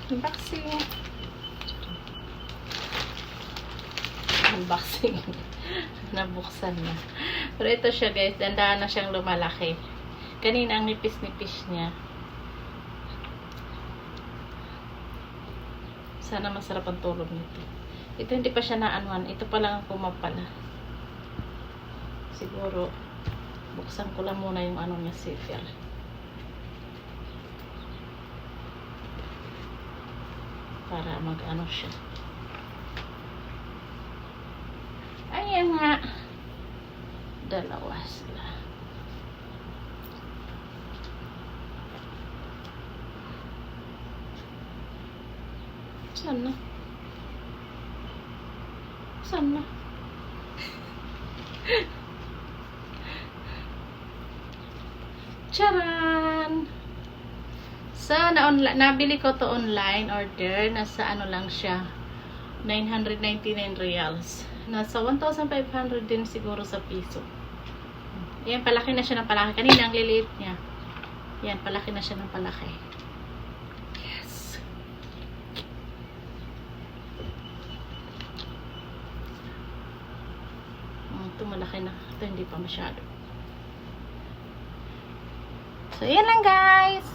Unboxing. Unboxing. Nabuksan na. Pero ito siya guys, dandahan na siyang lumalaki. Kanina ang nipis-nipis niya. Sana masarap ang tulog nito. Ito hindi pa siya naanuan. Ito pa lang ang pumapala. Siguro, buksan ko lang muna yung ano niya, zipper. Para mag-ano siya. Ayan nga. Dalawa sila. Saan na? Saan na? Charan! So, nabili ko to online order. Nasa ano lang siya. 999 reals. Nasa 1,500 din siguro sa piso. Ayan, palaki na siya ng palaki. Kanina, ang liliit niya. Ayan, palaki na siya ng palaki. Yes. Ito, malaki na. Ito, hindi pa masyado. So, ayan lang guys.